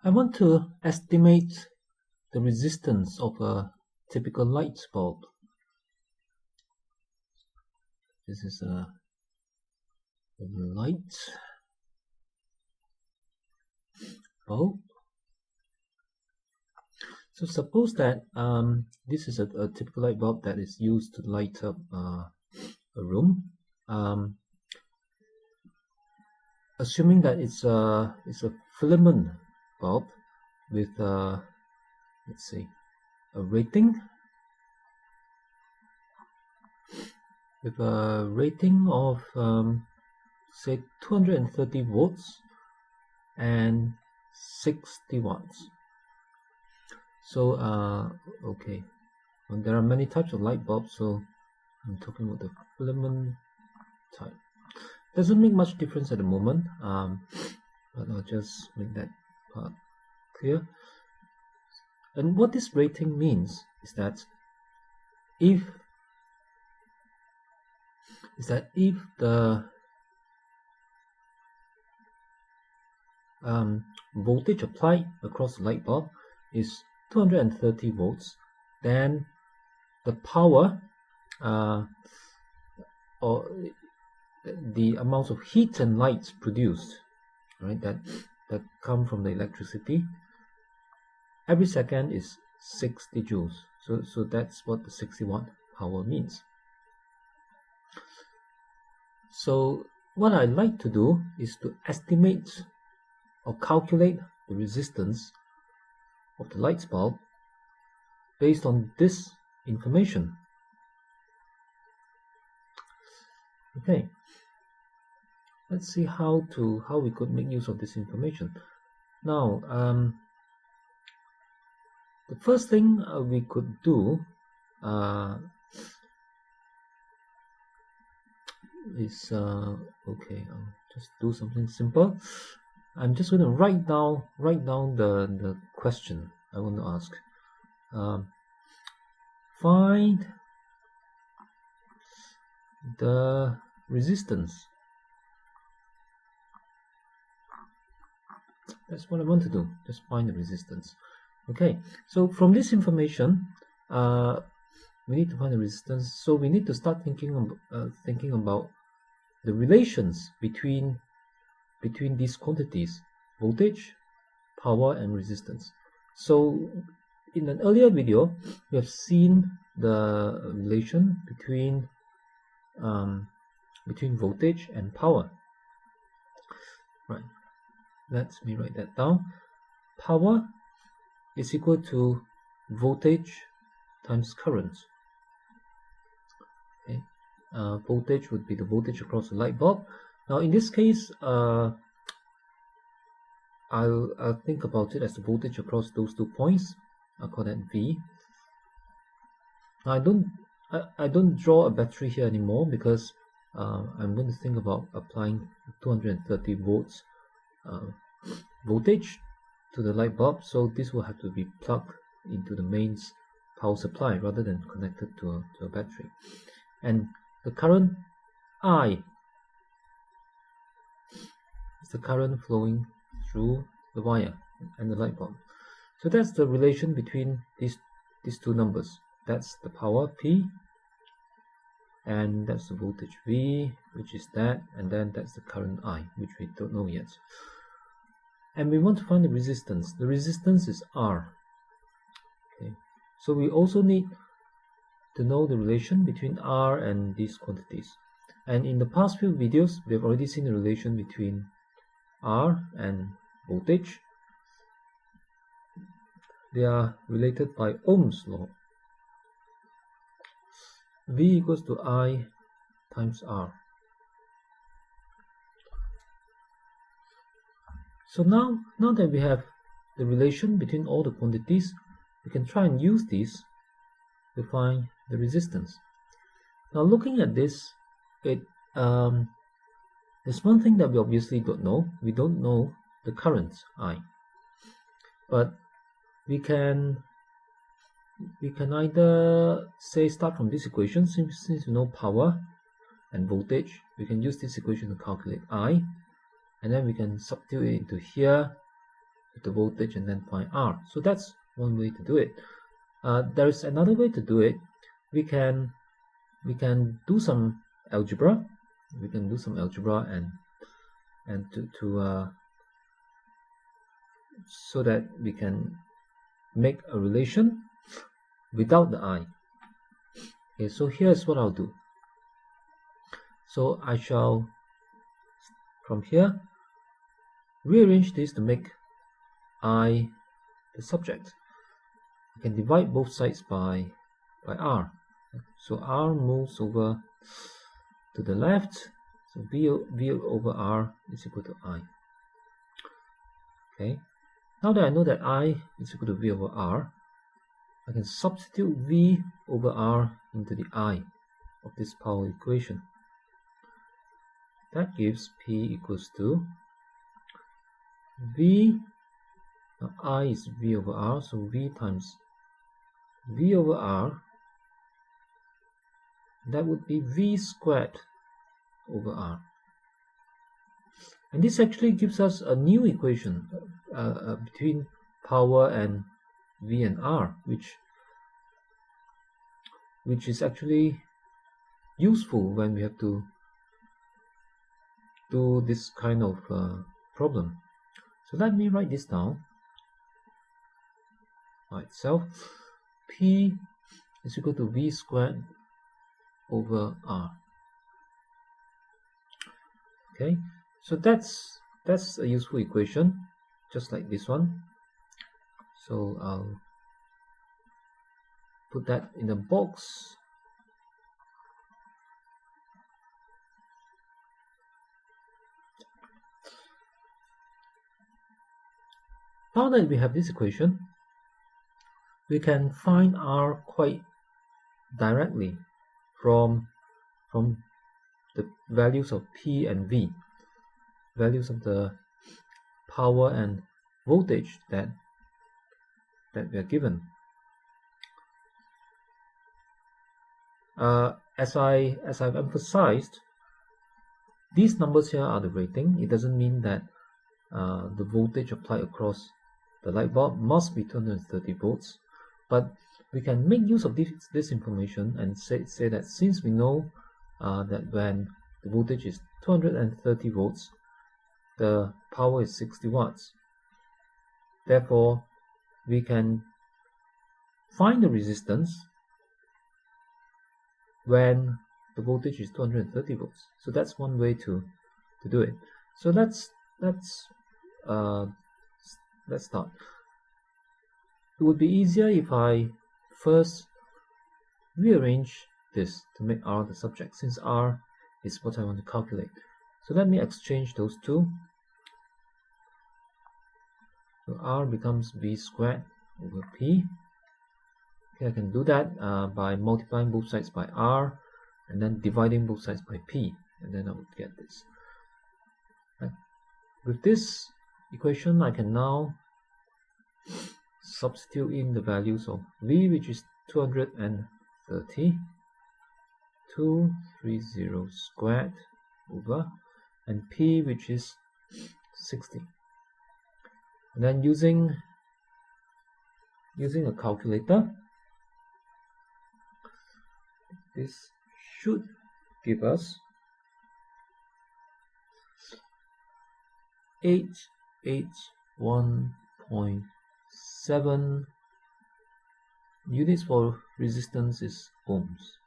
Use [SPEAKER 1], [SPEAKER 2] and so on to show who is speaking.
[SPEAKER 1] I want to estimate the resistance of a typical light bulb. This is a light bulb. So suppose that this is a typical light bulb that is used to light up a room. Assuming that it's a filament bulb with let's say a rating of say 230 volts and 60 watts. So okay, well, there are many types of light bulbs, so I'm talking about the filament type. Doesn't make much difference at the moment, but I'll just make that part clear. And what this rating means is that if the voltage applied across the light bulb is 230 volts, then the power or the amount of heat and light produced, right, that come from the electricity every second is 60 joules. So that's what the 60 watt power means. So what I like to do is to estimate or calculate the resistance of the light bulb based on this information. Okay, let's see how we could make use of this information. Now, the first thing we could do is okay, I'll just do something simple. I'm just going to write down the question I want to ask. Find the resistance. That's what I want to do. Just find the resistance. Okay, so from this information, we need to find the resistance. So we need to start thinking about the relations between these quantities: voltage, power, and resistance. So in an earlier video, we have seen the relation between voltage and power. Right. Let me write that down. Power is equal to voltage times current. Okay. Voltage would be the voltage across the light bulb. Now in this case, I'll think about it as the voltage across those 2 points. I'll call that V. I don't draw a battery here anymore because I'm going to think about applying 230 volts voltage to the light bulb, so this will have to be plugged into the mains power supply rather than connected to a battery. And the current I is the current flowing through the wire and the light bulb. So that's the relation between these two numbers. That's the power P, and that's the voltage V, which is that, and then that's the current I, which we don't know yet. And we want to find the resistance. The resistance is R. Okay, so we also need to know the relation between R and these quantities. And in the past few videos, we have already seen the relation between R and voltage. They are related by Ohm's law. V equals to I times R. So now that we have the relation between all the quantities, we can try and use these to find the resistance. Now looking at this, there's one thing that we obviously don't know. We don't know the current I. But we can either say start from this equation. Since we know power and voltage, we can use this equation to calculate I, and then we can substitute it into here with the voltage and then find R. So that's one way to do it. There is another way to do it. We can do some algebra. We can do some algebra and so that we can make a relation without the I. Okay, so here's what I'll do. So I shall, from here, rearrange this to make I the subject. We can divide both sides by R. So R moves over to the left. So V over R is equal to I. Okay. Now that I know that I is equal to V over R, I can substitute V over R into the I of this power equation. That gives P equals to V, now I is V over R, so V times V over R, that would be V squared over R. And this actually gives us a new equation between power and V and R, which is actually useful when we have to do this kind of problem. So let me write this down by itself. P is equal to V squared over R. Okay, so that's a useful equation, just like this one. So I'll put that in a box. Now that we have this equation, we can find R quite directly from the values of P and V, values of the power and voltage that we are given. As I've emphasized, these numbers here are the rating. It doesn't mean that the voltage applied across the light bulb must be 230 volts, but we can make use of this information and say that since we know that when the voltage is 230 volts, the power is 60 watts. Therefore, we can find the resistance when the voltage is 230 volts. So that's one way to do it. So let's start. It would be easier if I first rearrange this to make R the subject, since R is what I want to calculate. So let me exchange those two. So R becomes V squared over P. Okay, I can do that by multiplying both sides by R and then dividing both sides by P, and then I would get this. Right. With this equation, I can now substitute in the values of V, which is 230, 230 squared over, and P, which is 60. And then using a calculator, this should give us 881.7 units for resistance is ohms.